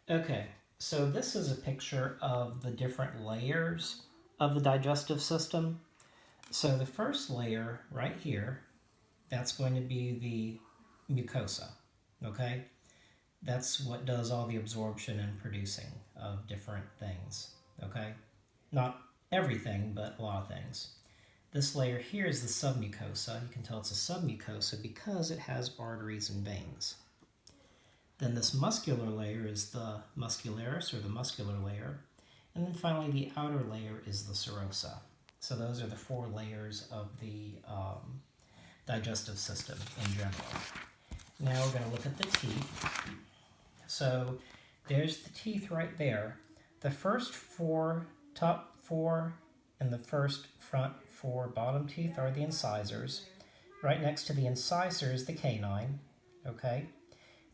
Okay, so this is a picture of the different layers of the digestive system. So the first layer right here, that's going to be the mucosa, okay? That's what does all the absorption and producing of different things, okay? Not everything, but a lot of things. This layer here is the submucosa. You can tell it's a submucosa because it has arteries and veins. Then this muscular layer is the muscularis, or the muscular layer. And then finally the outer layer is the serosa. So those are the four layers of the digestive system in general. Now we're going to look at the teeth. So there's the teeth right there. The first four, top four, and the first front four bottom teeth are the incisors. Right next to the incisors, the canine, okay?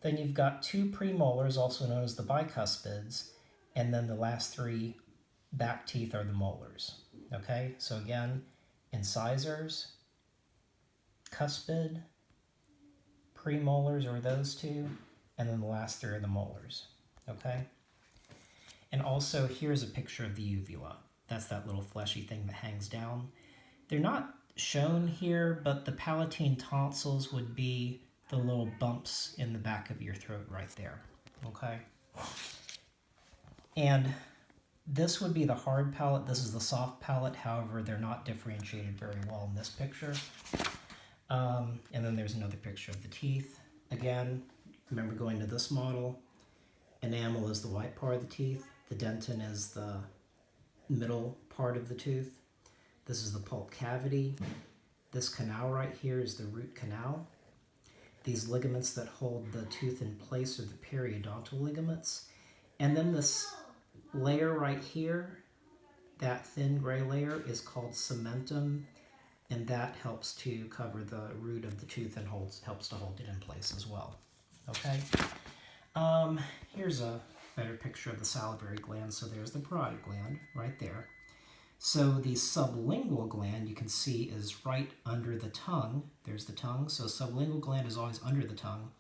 Then you've got two premolars, also known as the bicuspids, and then the last three back teeth are the molars. Okay, so again, incisors, cuspid, premolars are those two, and then the last three are the molars. Okay, and also here's a picture of the uvula. That's that little fleshy thing that hangs down. They're not shown here, but the palatine tonsils would be the little bumps in the back of your throat right there, okay? And this would be the hard palate, this is the soft palate, however, they're not differentiated very well in this picture. And then there's another picture of the teeth. Again, remember going to this model, enamel is the white part of the teeth, the dentin is the middle part of the tooth. This is the pulp cavity. This canal right here is the root canal. These ligaments that hold the tooth in place are the periodontal ligaments. And then this layer right here, that thin gray layer, is called cementum, and that helps to cover the root of the tooth and helps to hold it in place as well. Okay? Here's a better picture of the salivary gland. So there's the parotid gland right there. So the sublingual gland, you can see, is right under the tongue. There's the tongue. So sublingual gland is always under the tongue.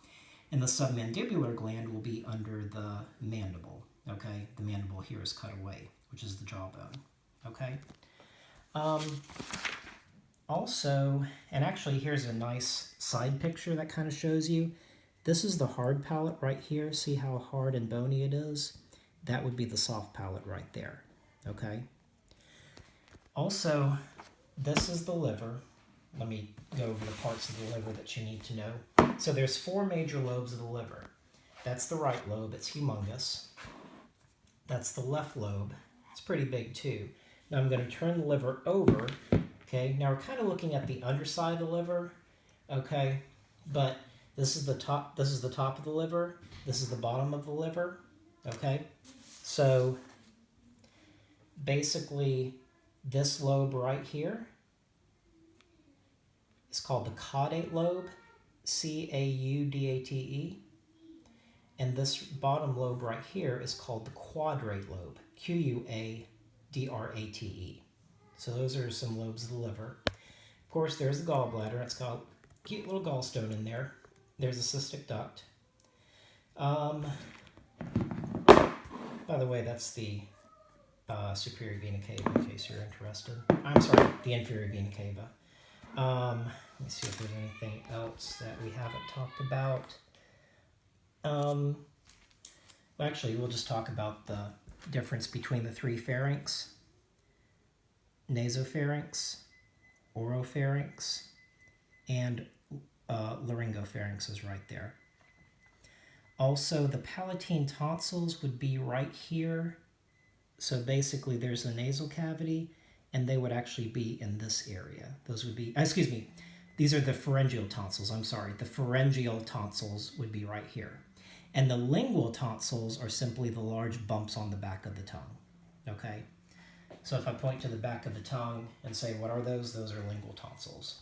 And the submandibular gland will be under the mandible. Okay? The mandible here is cut away, which is the jawbone. Okay? Also, and actually here's a nice side picture that kind of shows you. This is the hard palate right here. See how hard and bony it is? That would be the soft palate right there. Okay? Also, this is the liver. Let me go over the parts of the liver that you need to know. So there's four major lobes of the liver. That's the right lobe. It's humongous. That's the left lobe. It's pretty big too. Now I'm going to turn the liver over. Okay, now we're kind of looking at the underside of the liver. Okay, but this is the top. This is the top of the liver. This is the bottom of the liver. Okay, so basically, this lobe right here is called the caudate lobe, C-A-U-D-A-T-E. And this bottom lobe right here is called the quadrate lobe, Q-U-A-D-R-A-T-E. So those are some lobes of the liver. Of course, there's the gallbladder. It's got a cute little gallstone in there. There's a cystic duct. By the way, that's the superior vena cava, in case you're interested. I'm sorry, the inferior vena cava. Let me see if there's anything else that we haven't talked about. Well, actually, we'll just talk about the difference between the three pharynx: nasopharynx, oropharynx, and laryngopharynx is right there. Also, the palatine tonsils would be right here. So basically, there's a nasal cavity, and they would actually be in this area. Those would be, excuse me, these are the pharyngeal tonsils. I'm sorry. The pharyngeal tonsils would be right here. And the lingual tonsils are simply the large bumps on the back of the tongue. Okay? So if I point to the back of the tongue and say, what are those? Those are lingual tonsils.